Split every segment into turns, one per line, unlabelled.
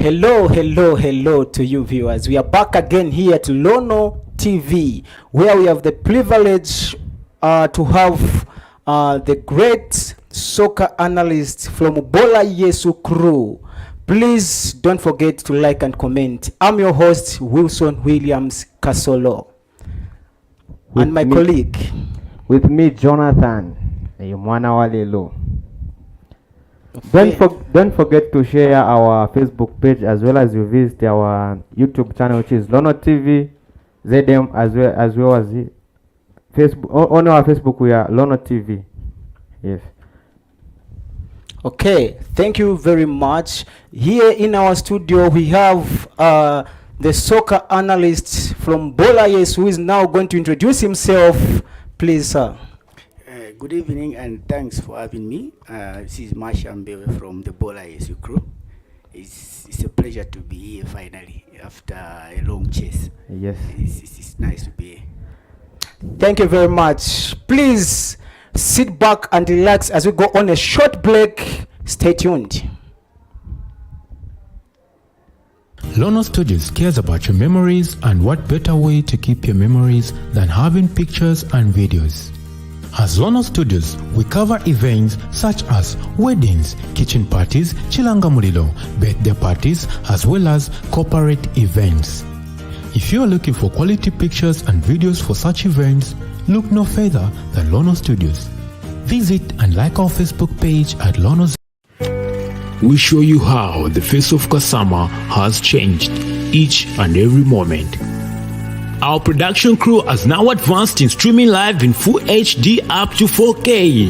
Hello to you viewers. We are back again here at Lono TV, where we have the privilege to have the great soccer analyst from BOLA YESU CREAW. Please don't forget to like and comment. I'm your host, Wilson Williams Kasolo. And my colleague.
With me, Jonathan. Mwana walelo. Don't forget to share our Facebook page as well as you visit our YouTube channel, which is Lono TV ZM, as well as Facebook. On our Facebook we are Lono TV. Yes.
Okay, thank you very much. Here in our studio we have the soccer analyst from BOLA YESU, who is now going to introduce himself. Please, sir.
Good evening and thanks for having me. This is Mashya Mbewe from the BOLA YESU CREAW. It's a pleasure to be here finally after a long chase.
Yes.
It's nice to be here.
Thank you very much. Please sit back and relax as we go on a short break. Stay tuned.
Lono Studios cares about your memories, and what better way to keep your memories than having pictures and videos. As Lono Studios, we cover events such as weddings, kitchen parties, chilanga mulilo, birthday parties, as well as corporate events. If you are looking for quality pictures and videos for such events, look no further than Lono Studios. Visit and like our Facebook page at Lono. We show you how the face of Kasama has changed each and every moment. Our production crew has now advanced in streaming live in full HD up to 4K.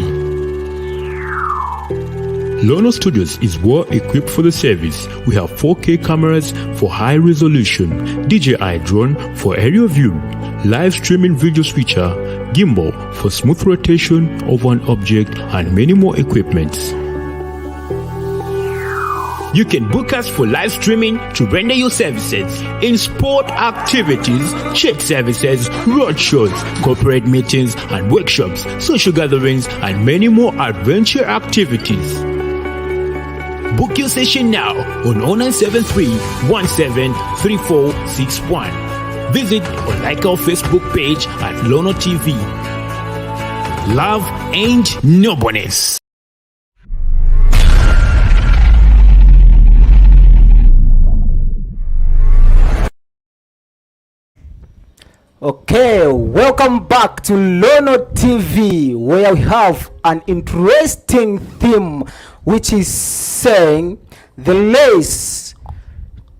Lono Studios is well equipped for the service. We have 4K cameras for high resolution, DJI drone for aerial view, live streaming video switcher, gimbal for smooth rotation of an object, and many more equipments. You can book us for live streaming to render your services in sport activities, church services, road shows, corporate meetings and workshops, social gatherings, and many more adventure activities. Book your session now on 0973 173461. Visit or like our Facebook page at Lono TV. Love ain't no bonus.
Okay, welcome back to Lono TV, where we have an interesting theme, which is saying the race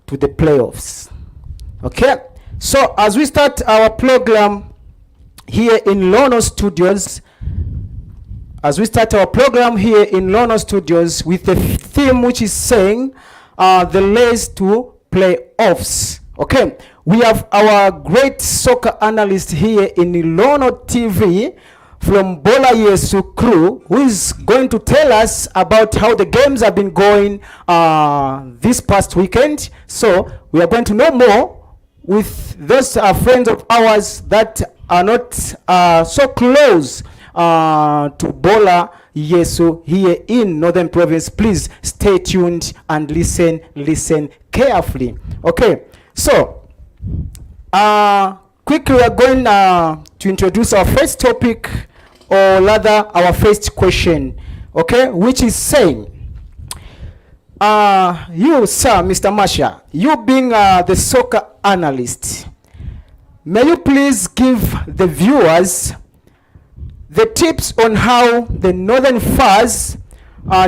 to the playoffs. Okay, so as we start our program here in Lono Studios, with the theme which is saying the race to playoffs. Okay, we have our great soccer analyst here in Lono TV from BOLA YESU CREAW, who is going to tell us about how the games have been going this past weekend. So we are going to know more with those friends of ours that are not so close to BOLA YESU here in Northern Province. Please stay tuned and listen carefully. Okay, so quickly we are going to introduce our first topic, or rather our first question, okay, which is saying, you sir, Mr. Mashya, you being the soccer analyst, may you please give the viewers the tips on how the Northern Fars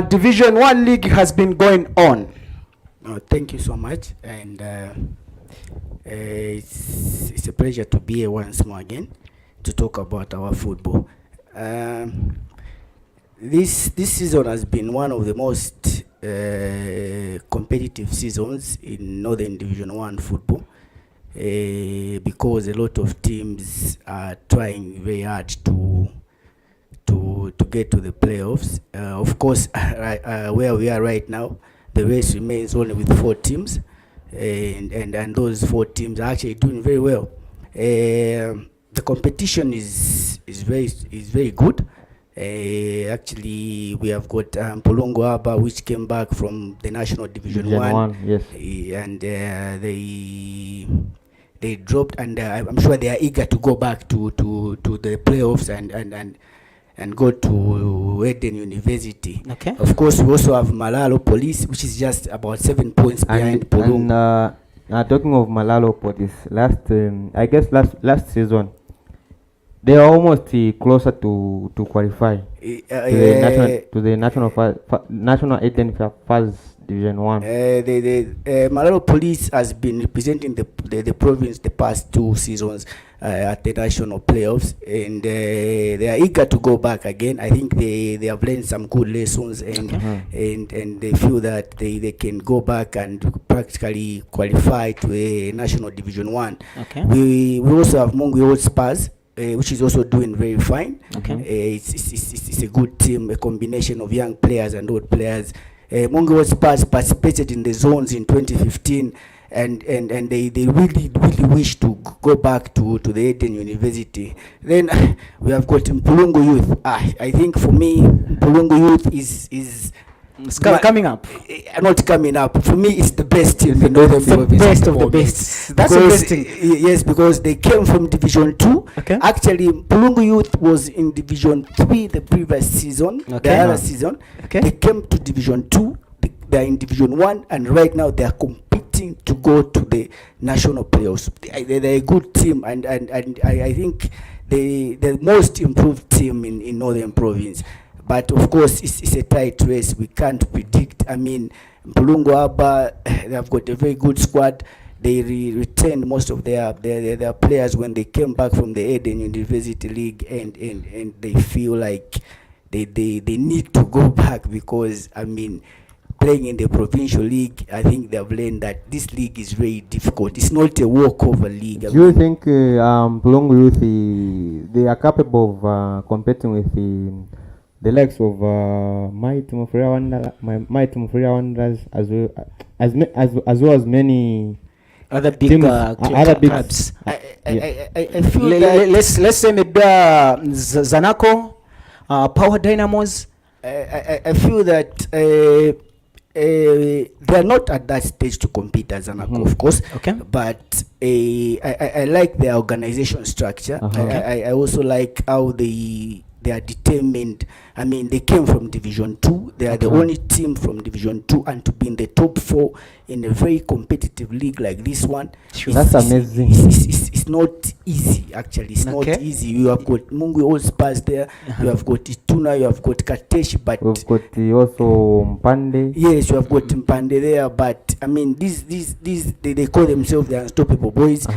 Division 1 League has been going on?
Thank you so much, and it's a pleasure to be here once more again to talk about our football. This season has been one of the most competitive seasons in Northern Division 1 football, because a lot of teams are trying very hard to get to the playoffs. Of course, where we are right now, the race remains only with 4 teams. And those 4 teams are actually doing very well. The competition is very good. Actually, we have got Polongo Aba, which came back from the National Division 1.
Yes.
And they dropped, and I'm sure they are eager to go back to the playoffs and go to Eden University.
Okay.
Of course, we also have Malalo Police, which is just about 7 points behind Polongo.
And talking of Malalo Police, last season, they are almost closer to qualify to the national Eden First Division 1.
Malalo Police has been representing the province the past 2 seasons at the national playoffs, and they are eager to go back again. I think they have learned some good lessons, and and they feel that they can go back and practically qualify to a national Division 1.
Okay.
We also have Mungu Old Spurs, which is also doing very fine.
Okay.
It's a good team, a combination of young players and old players. Mungu Spurs participated in the zones in 2015, and they really wish to go back to the Eden University. Then we have got Mpulungu Youth. I think for me, Mpulungu Youth is
coming up.
Not coming up. For me, it's the best team in Northern Province.
The best of the best. That's interesting.
Yes, because they came from Division 2.
Okay.
Actually, Mpulungu Youth was in Division 3 the previous season.
Okay.
The other season. Okay. They came to Division 2. They are in Division 1, and right now they are competing to go to the national playoffs. They're a good team, and I think the most improved team in Northern Province. But of course, it's a tight race. We can't predict. I mean, Mpulungu Aba, they have got a very good squad. They retained most of their players when they came back from the Eden University League, and they feel like they need to go back, because I mean, playing in the provincial league, I think they have learned that this league is very difficult. It's not a walkover league.
Do you think Mpulungu Youth they are capable of competing with the likes of my team of Wanderers, as well as many
other big
teams,
other big clubs?
I feel that
let's say maybe Zanaco, Power Dynamos.
I feel that they are not at that stage to compete as Zanaco, of course.
Okay.
But I like their organization structure. I also like how they are determined. I mean, they came from Division 2. They are the only team from Division 2, and to be in the top 4 in a very competitive league like this one,
that's amazing.
It's not easy, actually. It's not easy. You have got Mungu Old Spurs there. You have got Ituna. You have got Katesh. But
we've got also Mpande.
Yes, you have got Mpande there. But I mean, they call themselves the Unstoppable Boys.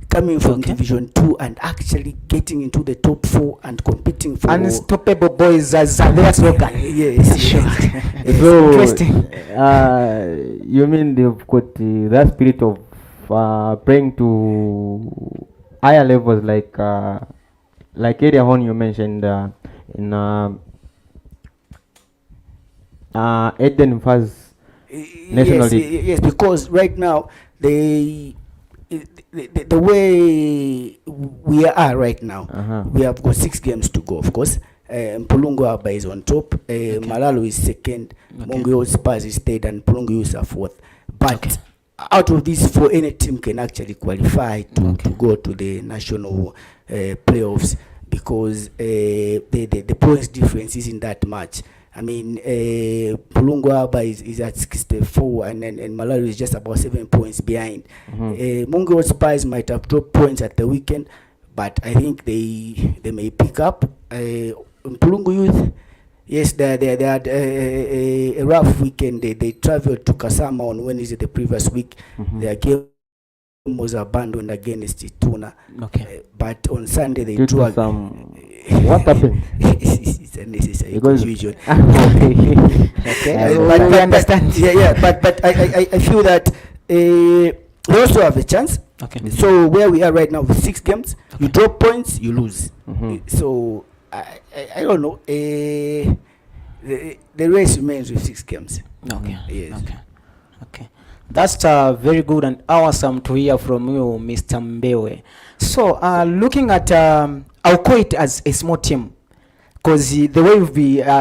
Coming from Division 2 and actually getting into the top 4 and competing for
Unstoppable Boys as their slogan.
Yes, sure.
So,
interesting.
You mean they've got that spirit of praying to higher levels, like Area Horn you mentioned in Eden First National League.
Yes, because right now the way we are right now, we have got 6 games to go, of course. Mpulungu Aba is on top, Malalo is second, Mungu Old Spurs is third, and Mpulungu Youth are fourth. But out of these 4, any team can actually qualify to go to the national playoffs, because the points difference isn't that much. I mean, Mpulungu Aba is at 64, and Malalo is just about 7 points behind. Mungu Old Spurs might have dropped points at the weekend, but I think they may pick up. Mpulungu Youth, yes, they had a rough weekend. They traveled to Kasama on Wednesday the previous week. Their game was abandoned against Ituna. But on Sunday they drew.
What happened?
It's a necessary confusion.
But we understand.
But I feel that they also have a chance. So where we are right now with 6 games, you drop points, you lose. So I don't know. The race remains with 6 games. Yes.
Okay. That's very good and awesome to hear from you, Mr. Mbewe. So, looking at, I'll call it as a small team because the way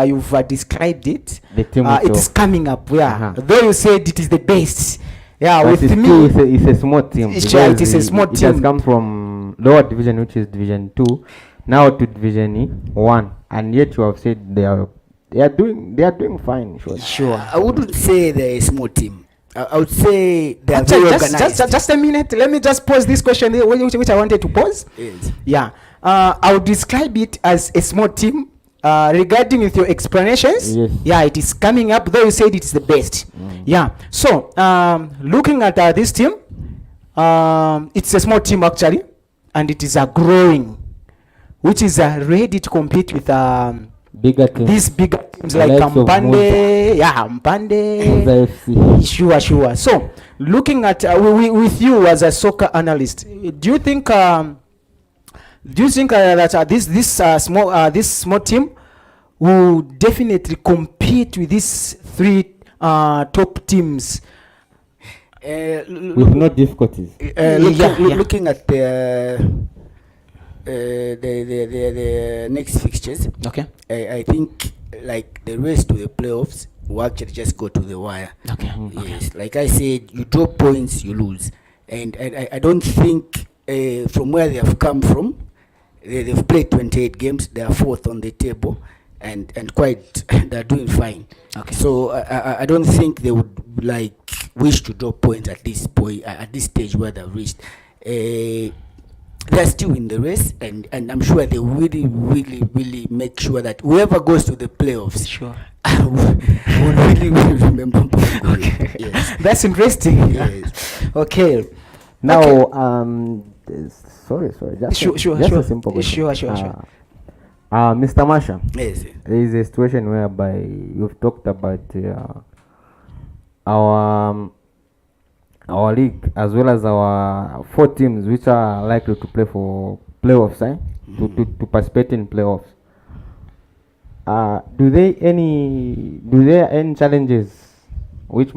you've described it,
The team
it is coming up. Yeah, though you said it is the best. Yeah,
but
with
it's
me,
still, it's a small team.
It is a small
It
team.
has come from lower division, which is Division 2, now to Division 1, and yet you have said they are doing fine.
Sure.
I wouldn't say they're a small team. I would say they are very organized.
Just a minute. Let me just pause this question which I wanted to pose.
Yes.
Yeah. I would describe it as a small team. Regarding with your explanations,
Yes.
yeah, it is coming up. Though you said it's the best. Yeah. So, looking at this team, it's a small team actually, and it is growing, which is ready to compete with
Bigger teams.
these bigger teams
The
like
likes of
Mpande. Yeah, Mpande.
The FC.
Sure. So, looking at with you as a soccer analyst, do you think that this small team will definitely compete with these three top teams?
With no difficulties.
Looking at the next fixtures,
Okay.
I think like the race to the playoffs will actually just go to the wire.
Okay.
Yes, like I said, you drop points, you lose, and I don't think from where they have come from, they've played 28 games. They are fourth on the table, and quite they're doing fine.
Okay.
So I don't think they would like wish to drop points at this point, at this stage where they've reached. They're still in the race, and I'm sure they really make sure that whoever goes to the playoffs
Sure.
will really remember.
Okay.
Yes.
That's interesting.
Yes.
Okay.
Now,
Okay.
sorry, just
Sure.
a simple question.
Sure.
Mr. Mashya,
Yes.
there is a situation whereby you've talked about our league as well as our 4 teams which are likely to play for playoffs, to participate in playoffs. Do there any challenges which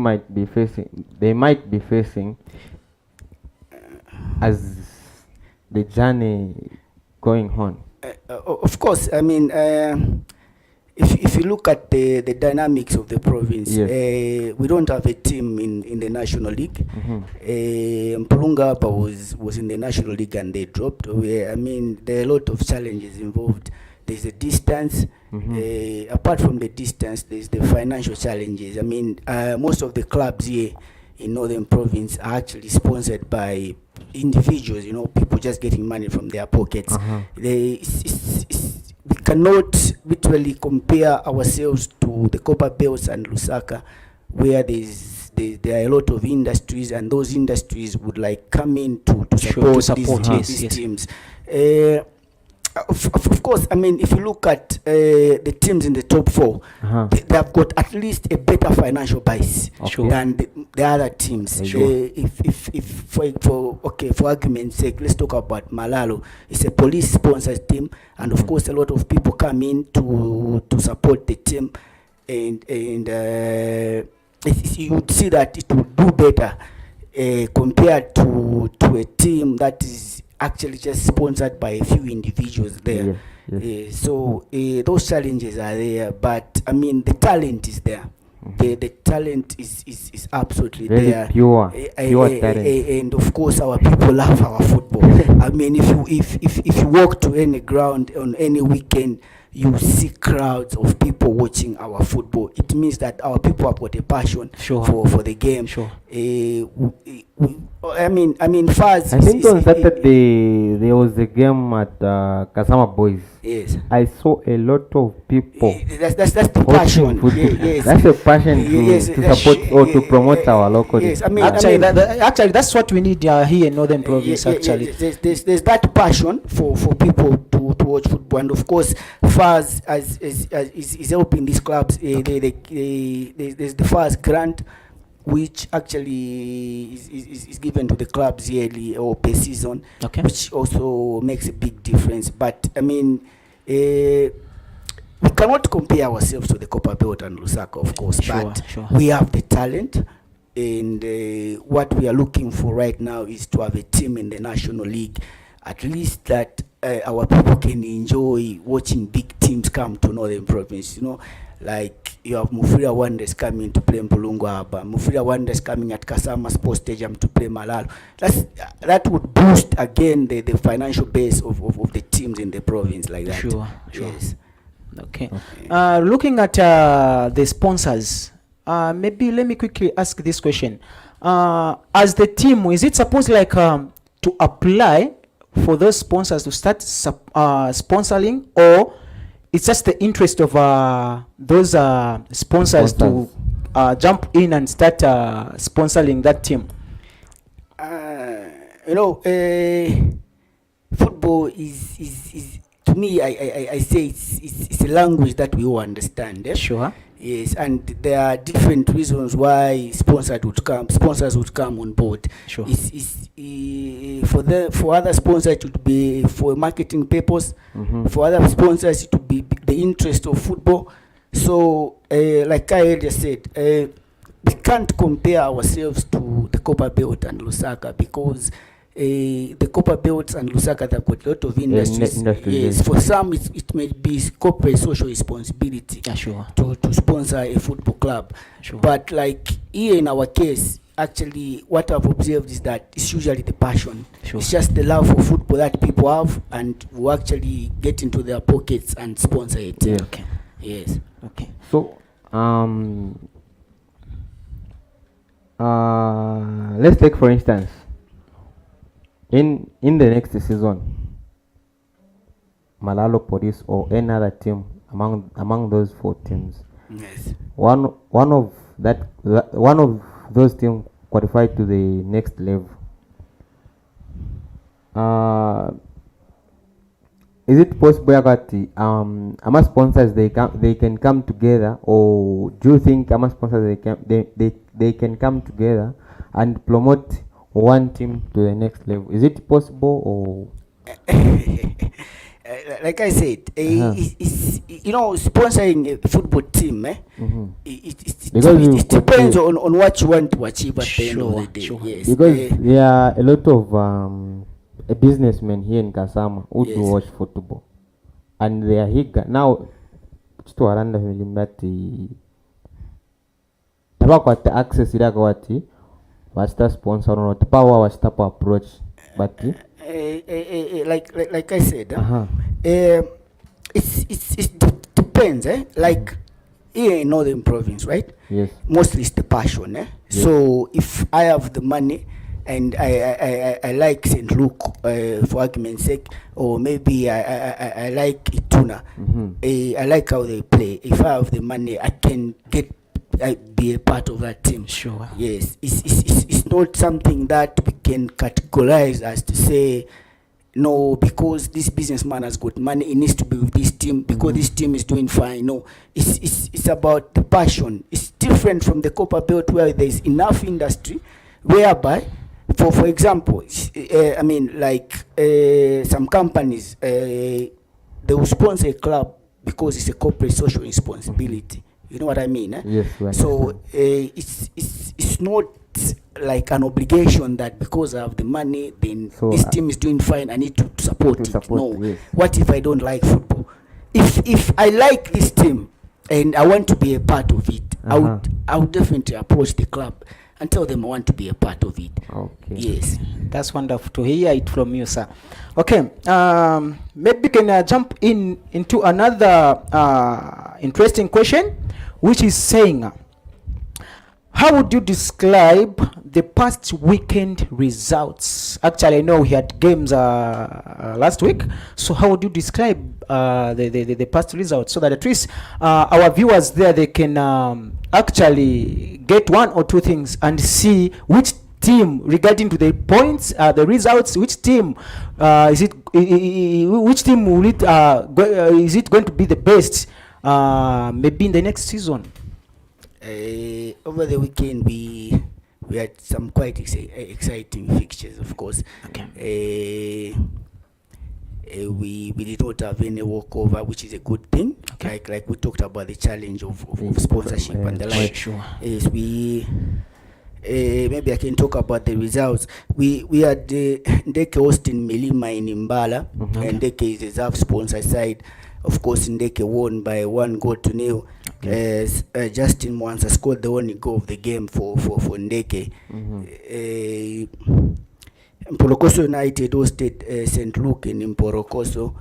they might be facing as the journey going on?
Of course, I mean, if you look at the dynamics of the province,
Yes.
we don't have a team in the National League. Mpulunga was in the National League and they dropped. I mean, there are a lot of challenges involved. There's a distance. Apart from the distance, there's the financial challenges. I mean, most of the clubs here in Northern Province are actually sponsored by individuals, people just getting money from their pockets. We cannot literally compare ourselves to the Copper Belts and Lusaka, where there are a lot of industries, and those industries would like come in to support these teams. Of course, I mean, if you look at the teams in the top 4, they have got at least a better financial base than the other teams. If for argument's sake, let's talk about Malalo. It's a police-sponsored team, and of course, a lot of people come in to support the team, and you would see that it would do better compared to a team that is actually just sponsored by a few individuals there.
Yes.
So those challenges are there, but I mean the talent is there. The talent is absolutely
Very
there.
pure talent.
And of course our people love our football. I mean, if you walk to any ground on any weekend, you see crowds of people watching our football. It means that our people have got a passion for the game. I mean, first.
I think on Saturday there was a game at Kasama Boys.
Yes.
I saw a lot of people.
That's the passion.
Yes. That's a passion to support or to promote our local.
Yes,
Actually, that's what we need here in Northern Province. Actually,
there's that passion for people to watch football, and of course, FAS is helping these clubs. There's the FAS grant, which actually is given to the clubs yearly or per season, which also makes a big difference. But I mean, we cannot compare ourselves to the Copper Belt and Lusaka, of course, but we have the talent, and what we are looking for right now is to have a team in the National League. at least that our people can enjoy watching big teams come to Northern Province. You know, like you have Mufira Wanderers coming to play Mpulungu Haba, Mufira Wanderers coming at Kasama Sports Stadium to play Malalo. That would boost again the financial base of the teams in the province like that.
Sure.
Yes.
Okay. Looking at the sponsors, maybe let me quickly ask this question. As the team, is it supposed like to apply for those sponsors to start sponsoring, or it's just the interest of those sponsors to jump in and start sponsoring that team?
You know, football is to me, I say it's a language that we all understand.
Sure.
Yes, and there are different reasons why sponsors would come on board.
Sure.
For other sponsors it would be for marketing purpose. For other sponsors it would be the interest of football. So like I earlier said, we can't compare ourselves to the Copper Belt and Lusaka, because the Copper Belts and Lusaka, they've got a lot of industries. Yes, for some it may be corporate social responsibility to sponsor a football club. But like here in our case, actually what I've observed is that it's usually the passion. It's just the love for football that people have, and will actually get into their pockets and sponsor it.
Yeah.
Okay.
Yes.
Okay.
So let's take for instance, in the next season, Malalo Police or any other team among those 4 teams,
Yes.
one of those teams qualified to the next level. Is it possible that AMA sponsors they can come together, or do you think AMA sponsors they can come together and promote one team to the next level? Is it possible, or
like I said, it's, you know, sponsoring a football team, it depends on what you want to achieve at the end of the day. Yes.
Because there are a lot of businessmen here in Kasama who do watch football, and they are eager now to aranda mbati tabakwata access ila kwati wasta sponsor no tabawa wasta approach, but
like I said, it depends, like here in Northern Province, right?
Yes.
Mostly it's the passion,
Yes.
So if I have the money and I like St. Luke, for argument's sake, or maybe I like Ituna, I like how they play. If I have the money, I can be a part of that team.
Sure.
Yes, it's not something that we can categorize as to say, no, because this businessman has got money, he needs to be with this team because this team is doing fine. No, it's about the passion. It's different from the Copper Belt, where there is enough industry, whereby, for example, I mean, like some companies, they will sponsor a club because it's a corporate social responsibility. You know what I mean?
Yes.
So it's not like an obligation that because I have the money, then this team is doing fine, I need to support it. No.
Yes.
What if I don't like football? If I like this team and I want to be a part of it, I would definitely approach the club and tell them I want to be a part of it.
Okay.
Yes.
That's wonderful to hear it from you, sir. Okay. Maybe we can jump into another interesting question, which is saying, how would you describe the past weekend results? Actually, I know we had games last week. So how would you describe the past results, so that at least our viewers there, they can actually get one or two things and see which team, regarding to the points, the results, which team which team will it is it going to be the best maybe in the next season?
Over the weekend we had some quite exciting fixtures, of course.
Okay.
We did not have any walkover, which is a good thing.
Okay.
Like we talked about the challenge of sponsorship and the like.
Sure.
Yes, we maybe I can talk about the results. We had Ndeke hosting Milima in Mbala, and Ndeke is a reserve sponsor side. Of course, Ndeke won by 1-0. Justin Mwanza scored the only goal of the game for Ndeke. Mporokoso United hosted St. Luke in Mporokoso.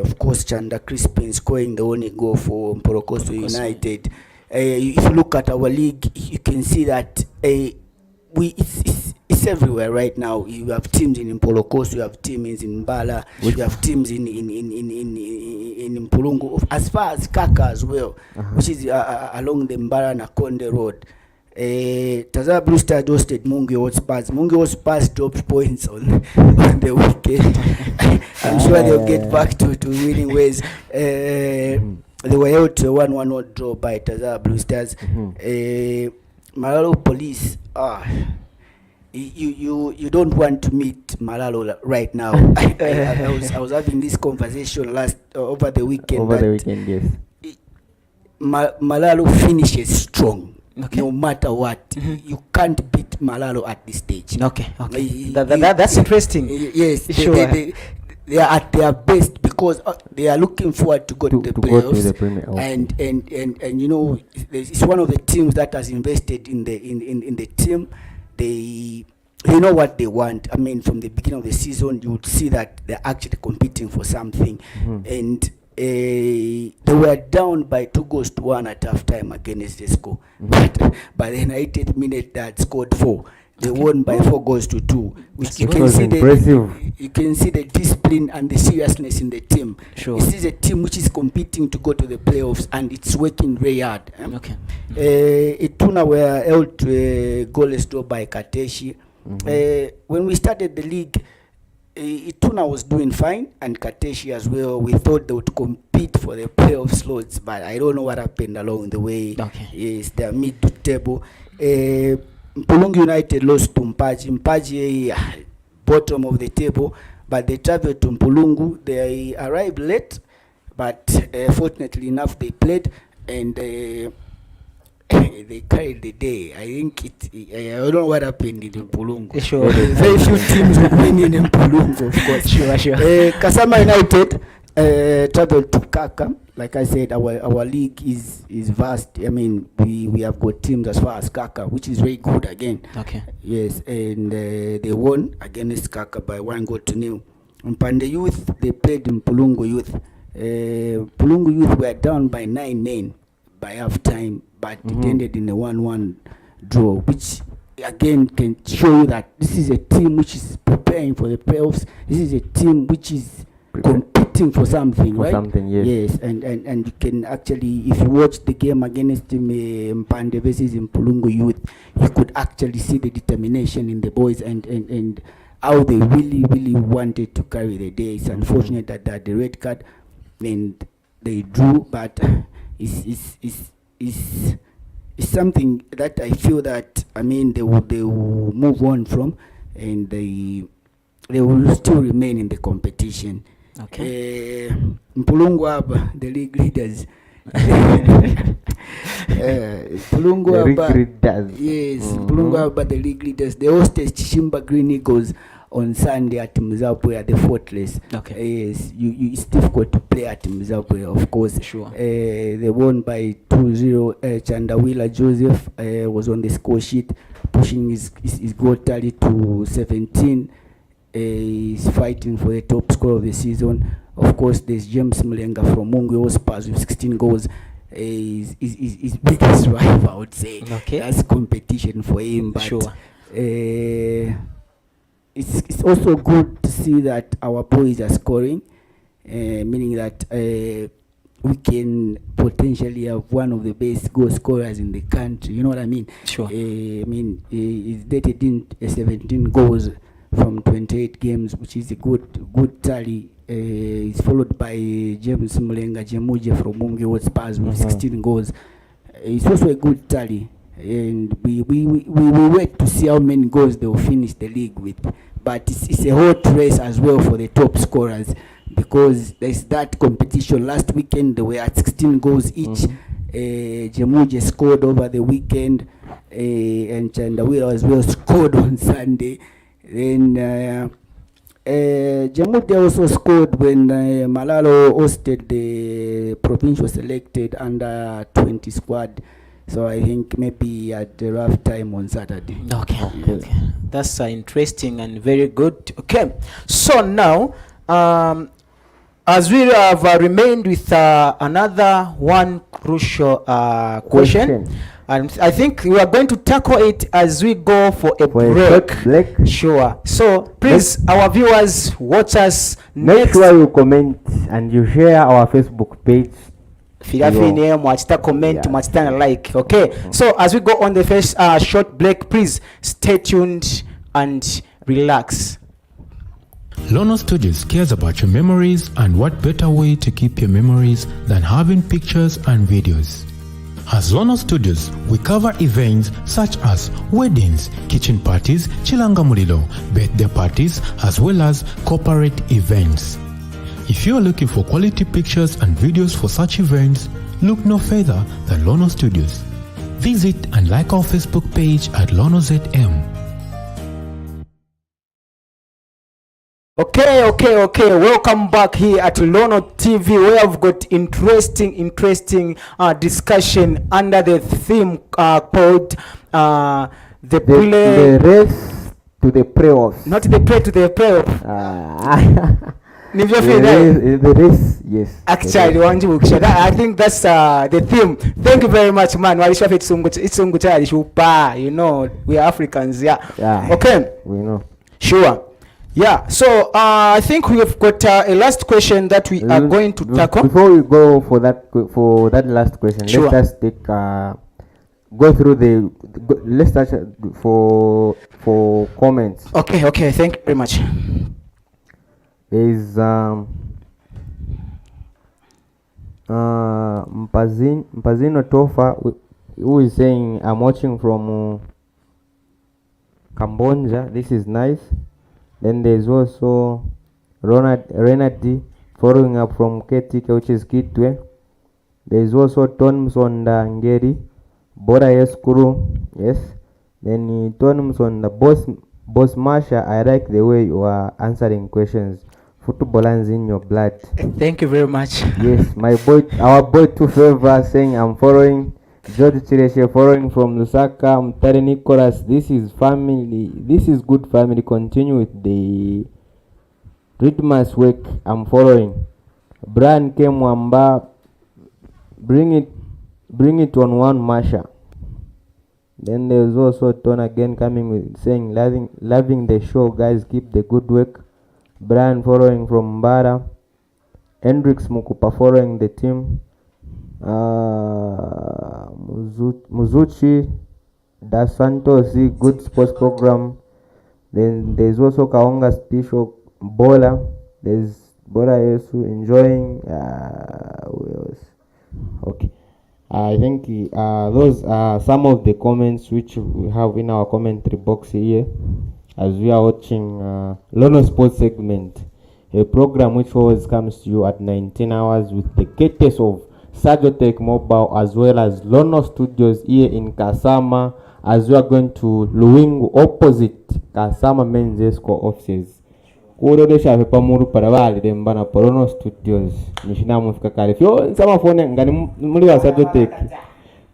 Of course, Chanda Crispin scoring the only goal for Mporokoso United. If you look at our league, you can see that it's everywhere right now. You have teams in Mporokoso, you have teams in Mbala, you have teams in Mpulungu, as far as Kaka as well, which is along the Mbala Nakonde Road. Tazara Blue Stars hosted Mungi Hotspurs. Mungi Hotspurs dropped points on the weekend. I'm sure they'll get back to winning ways. They were held to a 1-1 draw by Tazara Blue Stars. Malalo Police, you don't want to meet Malalo right now. I was having this conversation over the weekend. Yes. Malalo finishes strong. Okay. No matter what, you can't beat Malalo at this stage.
Okay. That's interesting.
Yes, sure. They are at their best because they are looking forward to go to the playoffs. And you know, it's one of the teams that has invested in the team. They know what they want. I mean, from the beginning of the season, you would see that they're actually competing for something. And they were down by 2-1 at halftime against Esco. But by the 90th minute, that scored 4. They won by 4-2, which you can see the discipline and the seriousness in the team. Sure. This is a team which is competing to go to the playoffs, and it's working very hard. Ituna were held to a goalless draw by Kateshi. When we started the league, Ituna was doing fine, and Kateshi as well. We thought they would compete for the playoff slots, but I don't know what happened along the way. Yes, they're mid-table. Mpulungu United lost to Mpaji. Mpaji, bottom of the table, but they traveled to Mpulungu. They arrived late, but fortunately enough, they played, and they carried the day. I think I don't know what happened in Mpulungu.
Sure.
Very few teams were winning in Mpulungu, of course.
Sure.
Kasama United traveled to Kaka. Like I said, our league is vast. I mean, we have got teams as far as Kaka, which is very good again. Okay. Yes, and they won against Kaka by 1-0. Mpande Youth, they played in Mpulungu Youth. Mpulungu Youth were down by 9-9 by half time, but it ended in a 1-1 draw, which again can show you that this is a team which is preparing for the playoffs. This is a team which is competing for something, right? Yes, and you can actually, if you watch the game against Mpande versus Mpulungu Youth, you could actually see the determination in the boys and how they really wanted to carry the day. It's unfortunate that they had the red card and they drew, but it's something that I feel that, I mean, they will move on from, and they will still remain in the competition. Okay. Mpulungu Aba, the league leaders. Mpulungu Aba, yes, Mpulungu Aba, the league leaders. They hosted Chishimba Green Eagles on Sunday at Mzabwe at the Fortress. Okay. Yes, it's difficult to play at Mzabwe, of course. Sure. They won by 2-0. Chandawila Joseph was on the score sheet, pushing his goal tally to 17. Is fighting for the top score of the season. Of course, there's James Mlenga from Mungu Hotspurs with 16 goals. His biggest rival, I would say. Okay. That's competition for him. But sure. It's also good to see that our boys are scoring, meaning that we can potentially have one of the best goal scorers in the country. You know what I mean? Sure. I mean, he's dated in 17 goals from 28 games, which is a good tally. It's followed by James Mlenga Jemuje from Mungi Hotspurs with 16 goals. It's also a good tally, and we wait to see how many goals they will finish the league with. But it's a hot race as well for the top scorers, because there's that competition. Last weekend they were at 16 goals each. Jemuje scored over the weekend, and Chandawira as well scored on Sunday. Then Jamude also scored when Malalo hosted the provincial selected under 20 squad. So I think maybe he had a rough time on Saturday.
Okay. That's interesting and very good. Okay, so now as we have remained with another one crucial question, and I think we are going to tackle it as we go for a break. Sure. So please, our viewers, watch us.
Make sure you comment and you share our Facebook page.
Comment, like. Okay, so as we go on the first short break, please stay tuned and relax.
Lono Studios cares about your memories, and what better way to keep your memories than having pictures and videos. As Lono Studios, we cover events such as weddings, kitchen parties, chilanga mulilo, birthday parties, as well as corporate events. If you are looking for quality pictures and videos for such events, look no further than Lono Studios. Visit and like our Facebook page at Lono ZM.
Okay. Welcome back here at Lono TV, where I've got interesting discussion under the theme called the
race to the playoffs.
Not the play to the playoff.
The race, yes.
Actually, I think that's the theme. Thank you very much, man. You know, we are Africans, yeah. Okay.
We know.
Sure. Yeah, so I think we have got a last question that we are going to tackle.
Before we go for that last question,
sure.
Let's just take go through let's touch for comments.
Okay, thank you very much.
There is Mpazino Tofa, who is saying, I'm watching from Cambodia. This is nice. Then there's also Renati following up from KTK, which is Kitwe. There's also Tonmson Ngeri, BOLA YESU CREAW, yes. Then Tonmson the boss Masha, I like the way you are answering questions. Football is in your blood.
Thank you very much.
Yes, our boy Two Favor saying, I'm following. George Chireshe following from Lusaka. Mtari Nicholas, this is family. This is good family. Continue with the Ritmas work. I'm following. Brian K. Mwamba, bring it on one Masha. Then there's also Ton again coming with saying, loving the show, guys. Keep the good work. Brian following from Mbara. Hendrix Mukupa following the team. Muzuchi Da Santos, good sports program. Then there's also Kaonga Stisho Bola. There's BOLA YESU enjoying. Okay, I think those are some of the comments which we have in our commentary box here as we are watching Lono Sports segment, a program which always comes to you at 19 hours with the courtesy of Sajotech Mobile as well as Lono Studios here in Kasama, as we are going to Luingu opposite Kasama Men's Esco offices. Kudo shafe pamuru parabali dembana Lono Studios nishina mufika kale fyo sama phone ngani muri wa Sajotech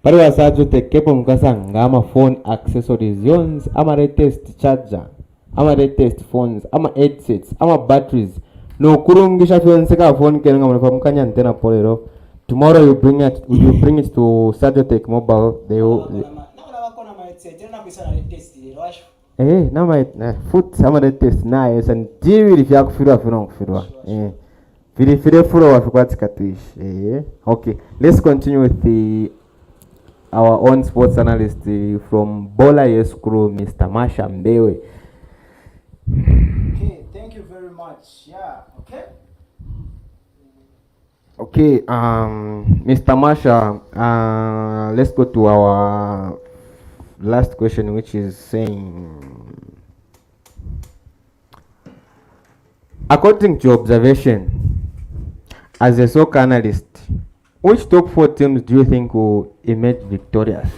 pari wa Sajotech kepo mukasanga ama phone accessories yons ama latest charger ama latest phones ama headsets ama batteries no kurungisha fyo nseka phone kenga mnafa mukanya antena polero. Tomorrow you bring it to Sajotech Mobile. Foot some of the test nice and deal if you have firo. Okay, let's continue with our own sports analyst from BOLA YESU CREAW, Mr Mashya Mbewe.
Okay, thank you very much. Yeah, okay.
Okay, Mr. Mashya, let's go to our last question, which is saying, according to your observation, as a soccer analyst, Which top 4 teams do you think will emerge victorious?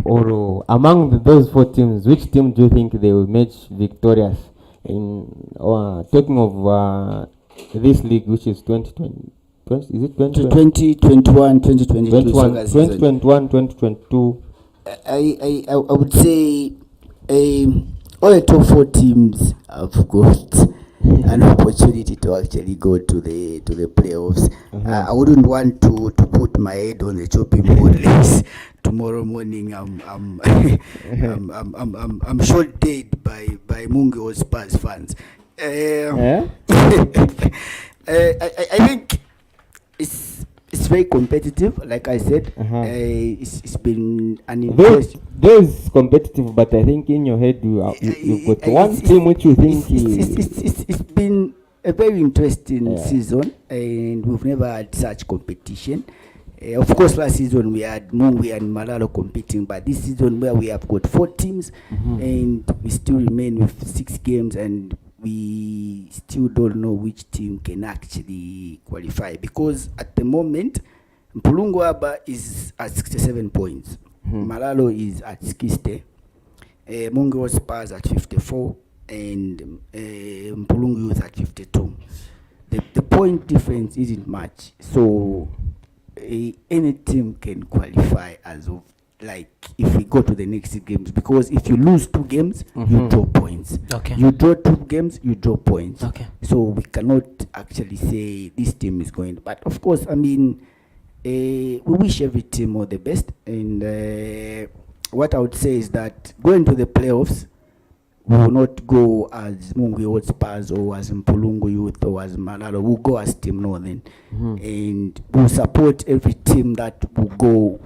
Or among those 4 teams, which team do you think they will emerge victorious in talking of this league, which is 2020? Is it
2021, 2022?
2021, 2022.
I would say all the top 4 teams have got an opportunity to actually go to the playoffs. I wouldn't want to put my head on the chopping board list tomorrow morning. I'm shot dead by Mungi or Spurs fans. I think it's very competitive. Like I said, it's been an interest.
There's competitive, but I think in your head you've got one team which you think
it's been a very interesting season, and we've never had such competition. Of course, last season we had Mungi and Malalo competing, but this season where we have got 4 teams, and we still remain with 6 games, and we still don't know which team can actually qualify, because at the moment Mpulungu Aba is at 67 points, Malalo is at 60, Mungi Spurs at 54, and Mpulungu is at 52. The point difference isn't much, so any team can qualify as of, like, if we go to the next games, because if you lose 2 games, you draw points.
Okay.
You draw 2 games, you draw points.
Okay.
So we cannot actually say this team is going. But of course, I mean, we wish every team all the best. And what I would say is that going to the playoffs, we will not go as Mungi Old Spurs or as Mpulungu Youth or as Malalo. We'll go as Team Northern. And we'll support every team that will go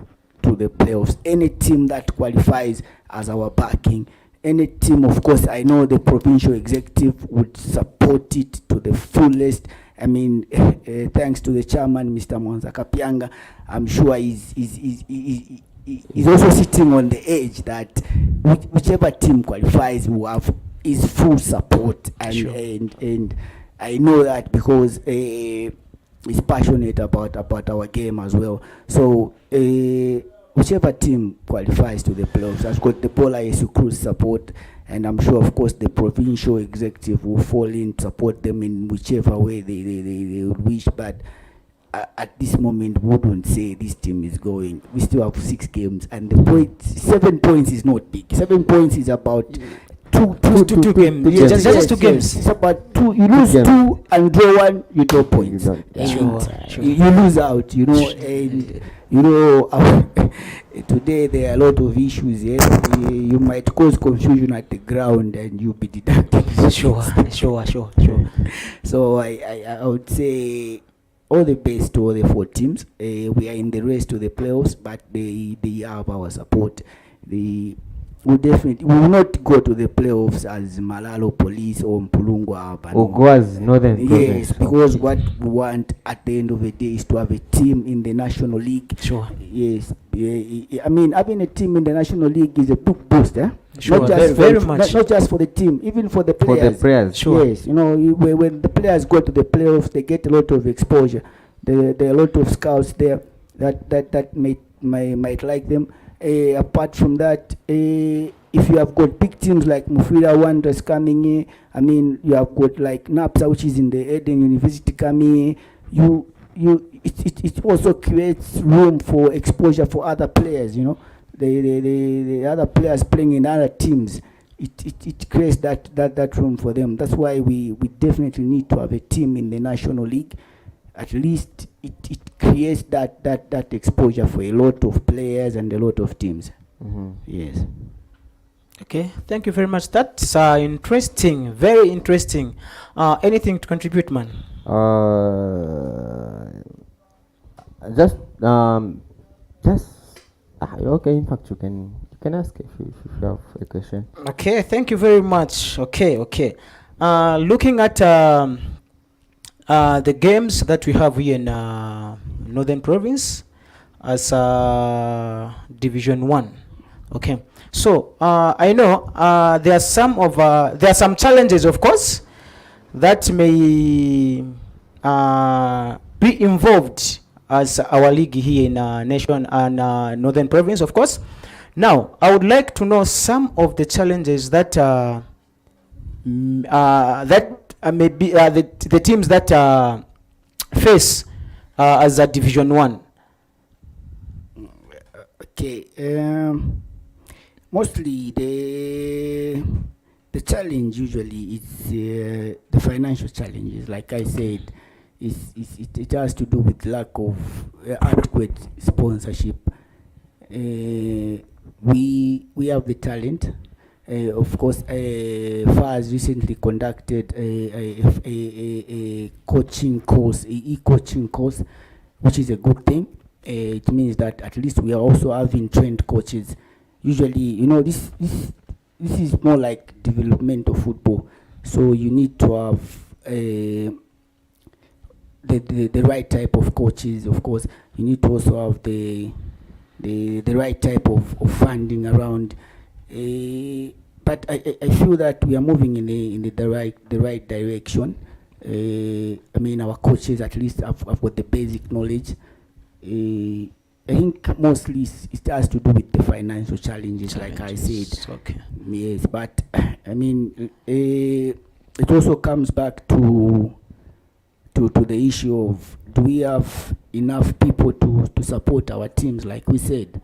to the playoffs. Any team that qualifies as our backing. Any team, of course, I know the provincial executive would support it to the fullest. I mean, thanks to the chairman, Mr. Mwanza Kapianga, I'm sure he's also sitting on the edge that whichever team qualifies will have his full support. And I know that because he's passionate about our game as well. So whichever team qualifies to the playoffs has got the BOLA YESU CREAW support, and I'm sure, of course, the provincial executive will fall in, support them in whichever way they would wish. But at this moment, we wouldn't say this team is going. We still have 6 games, and the 7 points is not big. 7 points is about two games.
Yes, just 2 games.
It's about 2. You lose 2 and draw 1, you draw points.
Sure.
You lose out, you know, and you know, today there are a lot of issues. You might cause confusion at the ground, and you'll be deducted.
Sure. So I would say all the best to all the 4 teams. We are in the race to the playoffs, but they have our support. We will not go to the playoffs as Malalo Police or Mpulungu Urban.
Or go as Northern Province.
Yes, because what we want at the end of the day is to have a team in the National League.
Sure.
Yes. I mean, having a team in the National League is a big boost, eh?
Sure.
Not just
very much.
Not just for the team, even for the players.
For the players.
Sure.
Yes, you know, when the players go to the playoffs, they get a lot of exposure. There are a lot of scouts there that might like them. Apart from that, if you have got big teams like Mufira Wanderers coming in, I mean, you have got like NAPSA, which is in the Eden University, coming in, it also creates room for exposure for other players, you know. The other players playing in other teams, it creates that room for them. That's why we definitely need to have a team in the National League. At least it creates that exposure for a lot of players and a lot of teams. Yes.
Okay, thank you very much. That's interesting, very interesting. Anything to contribute, man?
Okay. In fact, you can ask if you have a question.
Okay, thank you very much. Okay. Looking at the games that we have here in Northern Province as Division 1. Okay, so I know there are some challenges, of course, that may be involved as our league here in nation and northern province, of course. Now, I would like to know some of the challenges that maybe the teams that face as a Division 1.
Okay, mostly the challenge usually is the financial challenges. Like I said, it has to do with lack of adequate sponsorship. We have the talent. Of course, FAS recently conducted a coaching course, e-coaching course, which is a good thing. It means that at least we are also having trained coaches. Usually, you know, this is more like development of football. So you need to have the right type of coaches. Of course, you need to also have the right type of funding around. But I feel that we are moving in the right direction. I mean, our coaches at least have got the basic knowledge. I think mostly it has to do with the financial challenges, like I said.
Okay.
Yes, but I mean, it also comes back to the issue of, do we have enough people to support our teams, like we said.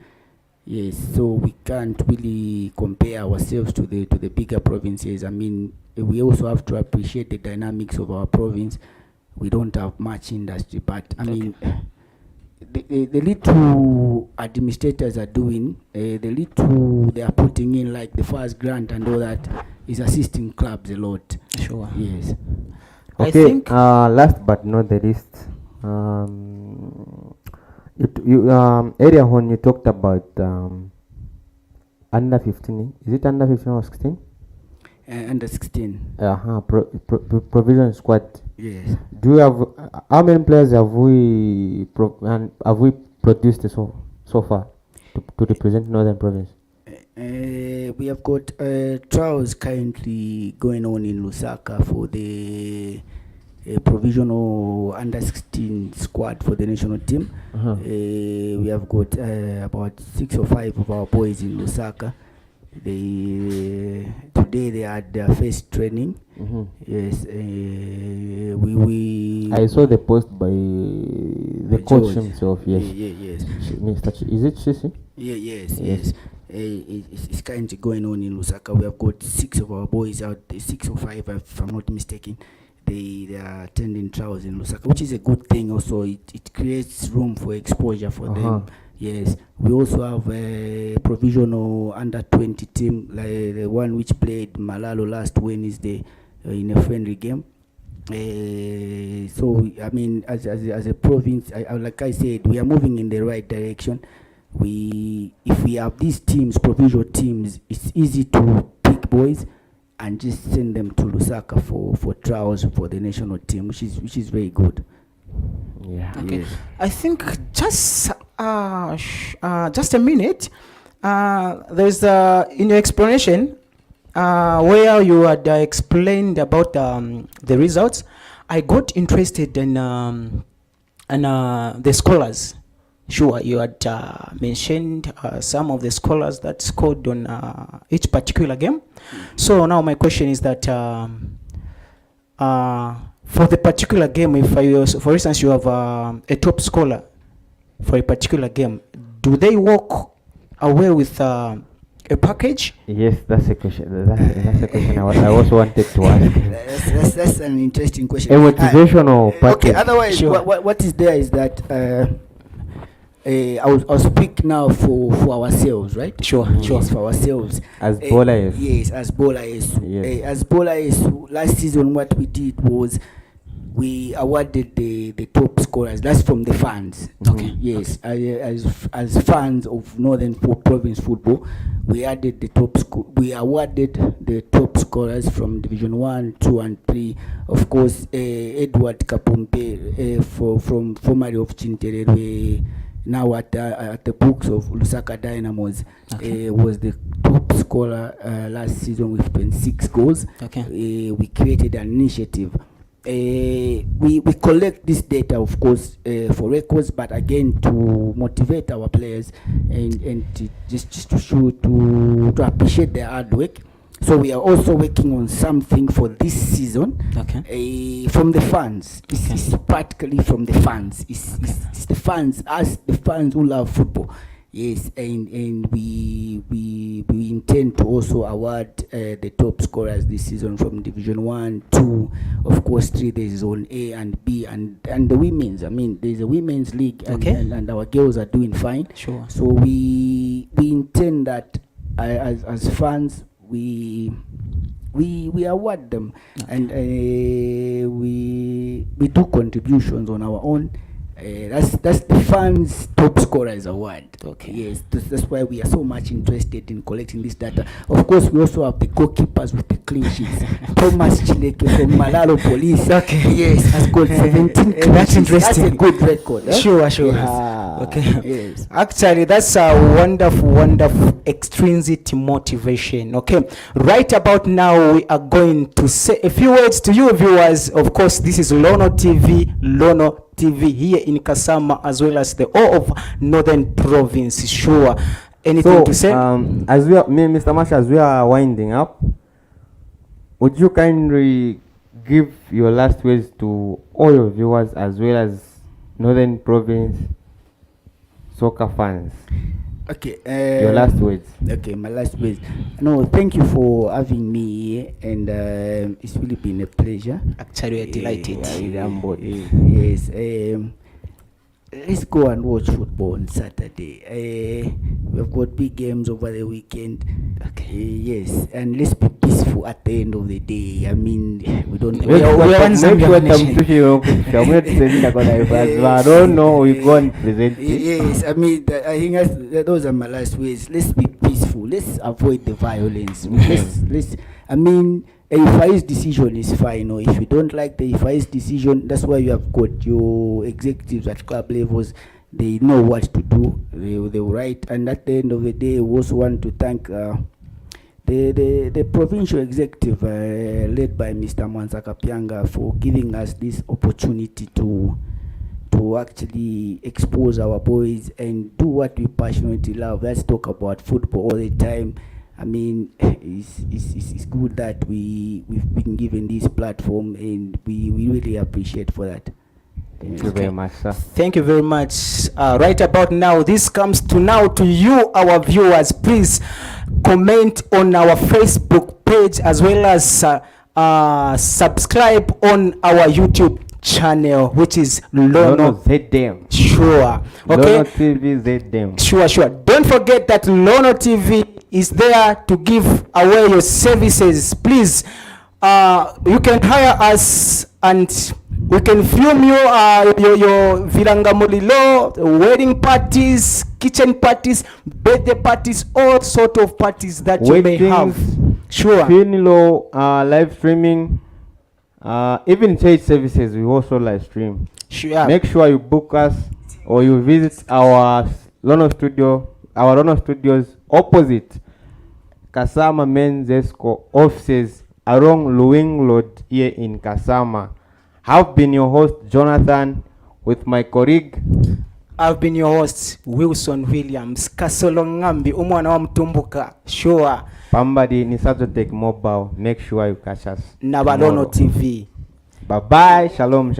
Yes, so we can't really compare ourselves to the bigger provinces. I mean, we also have to appreciate the dynamics of our province. We don't have much industry, but I mean, the little administrators are doing, the little they are putting in, like the first grant and all that, is assisting clubs a lot.
Sure.
Yes.
Okay.
I think
last but not the least, area when you talked about under 15, is it under 15 or 16?
Under 16.
Provision squad.
Yes.
Do you have how many players have we produced so far to represent Northern Province?
We have got trials currently going on in Lusaka for the provisional under 16 squad for the national team. We have got about 6 or 5 of our boys in Lusaka. Today they had their first training. Yes, we
I saw the post by the coach himself. Yes.
Yes.
Is it Shishi?
Yes. It's kind of going on in Lusaka. We have got 6 of our boys out, 6 or 5 if I'm not mistaken. They are attending trials in Lusaka, which is a good thing. Also, it creates room for exposure for them. Yes, we also have a provisional under 20 team, like the one which played Malalo last Wednesday in a friendly game. So I mean, as a province, like I said, we are moving in the right direction. If we have these teams, provincial teams, it's easy to pick boys and just send them to Lusaka for trials for the national team, which is very good.
Yeah.
okay.
Yes.
I think just a minute. There's in your explanation where you had explained about the results. I got interested in the scholars. Sure, you had mentioned some of the scholars that scored on each particular game. So now my question is that for the particular game, if for instance you have a top scholar for a particular game, do they walk away with a package?
Yes, that's a question. That's a question I also wanted to ask.
That's an interesting question.
A motivational package.
Okay. Otherwise,
Sure.
what is there is that I'll speak now for ourselves, right?
Sure.
Yes, for ourselves.
As BOLA YESU.
Yes, as BOLA YESU.
Yes.
As BOLA YESU, last season what we did was we awarded the top scorers. That's from the fans.
Okay.
Yes, as fans of Northern Province football, we awarded the top scorers from Division 1, 2, and 3. Of course, Edward Kapumpe from formerly of Chinterere, now at the books of Lusaka Dynamos, was the top scorer last season with 26 goals.
Okay.
We created an initiative. we collect this data, of course, for records, but again to motivate our players and just to show to appreciate their hard work. So we are also working on something for this season.
Okay.
From the fans. It's practically from the fans. It's the fans, us the fans who love football. Yes, and we intend to also award the top scorers this season from Division 1, 2, of course 3. There is Zone A and B and the women's. I mean, there's a women's league, and our girls are doing fine.
Sure.
So we intend that as fans we award them, and we do contributions on our own. That's the fans top scorers award.
Okay.
Yes, that's why we are so much interested in collecting this data. Of course, we also have the goalkeepers with the clean sheets. Thomas Chileke from Malalo Police.
Okay.
Yes, has got 17 clean
that's
sheets.
interesting.
That's a good record.
Sure.
Yes.
Okay.
Yes.
Actually, that's a wonderful extrinsic motivation. Okay. Right about now, we are going to say a few words to you viewers. Of course, this is Lono TV here in Kasama, as well as the whole of Northern Province. Sure. Anything to say?
As we are, Mr. Mashya, as we are winding up, would you kindly give your last words to all your viewers, as well as Northern Province soccer fans?
Okay.
Your last words.
Okay, my last words. No, thank you for having me here, and it's really been a pleasure.
Actually, we're delighted.
Yes. Let's go and watch football on Saturday. We've got big games over the weekend. Okay. Yes, and let's be peaceful at the end of the day. I mean, we don't.
We are one Zambia nation.
I don't know. We go and present it.
Yes, I mean, I think those are my last words. Let's be peaceful. Let's avoid the violence. Let's. I mean, a IFA's decision is fine. Or if you don't like the IFA's decision, that's why you have got your executives at club levels. They know what to do. They will write. And at the end of the day, we also want to thank the provincial executive led by Mr. Mwansaka Pyanga for giving us this opportunity to actually expose our boys and do what we passionately love. Let's talk about football all the time. I mean, it's good that we've been given this platform, and we really appreciate for that.
Thank you very much, sir.
Thank you very much. Right about now, this comes to you, our viewers. Please comment on our Facebook page, as well as subscribe on our YouTube channel, which is Lono
ZDM.
Sure. Okay.
Lono TV ZDM.
Sure. Don't forget that Lono TV is there to give away your services. Please, you can hire us and we can film you your virangamulilo, wedding parties, kitchen parties, birthday parties, all sort of parties that you may have. Sure.
Funeral, live streaming, even church services, we also live stream.
Sure.
Make sure you book us or you visit our Lono studio, our Lono studios opposite Kasama Men's Esco offices along Luwing Road here in Kasama. I've been your host, Jonathan, with my colleague.
I've been your host, Wilson Williams. Kasolo Ngambi, umwana wa mtumbuka. Sure.
Pambadi ni Saturday Mobile. Make sure you catch us.
Lono TV.
Bye-bye. Shalom.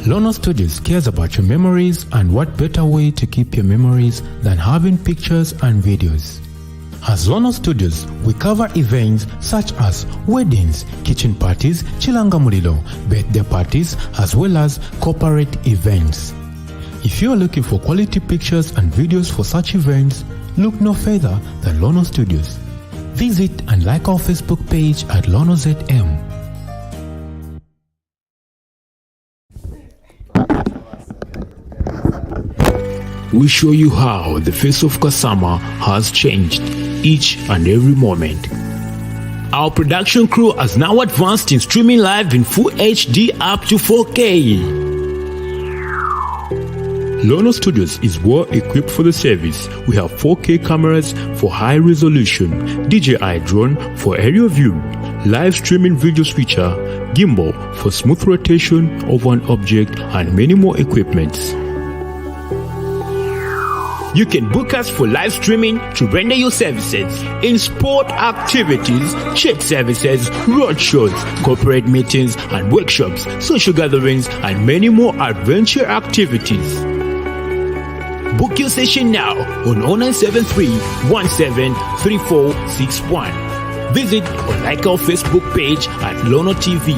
Lono Studios cares about your memories, and what better way to keep your memories than having pictures and videos. As Lono Studios, we cover events such as weddings, kitchen parties, chilangamulilo, birthday parties, as well as corporate events. If you are looking for quality pictures and videos for such events, look no further than Lono Studios. Visit and like our Facebook page at Lono ZM. We show you how the face of Kasama has changed each and every moment. Our production crew has now advanced in streaming live in full HD up to 4K. Lono Studios is well equipped for the service. We have 4K cameras for high resolution, DJI drone for aerial view, live streaming video switcher, gimbal for smooth rotation of an object, and many more equipments. You can book us for live streaming to render your services in sport activities, church services, road shows, corporate meetings and workshops, social gatherings, and many more adventure activities. Book your session now on 0973 173461. Visit or like our Facebook page at Lono TV.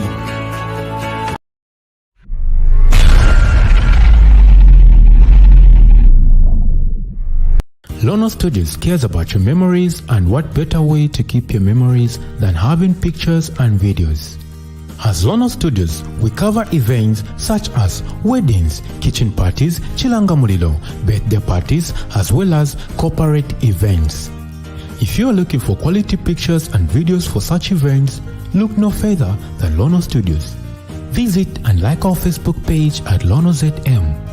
Lono Studios cares about your memories, and what better way to keep your memories than having pictures and videos. As Lono Studios, we cover events such as weddings, kitchen parties, chilanga mulilo, birthday parties, as well as corporate events. If you are looking for quality pictures and videos for such events, look no further than Lono Studios. Visit and like our Facebook page at Lono ZM.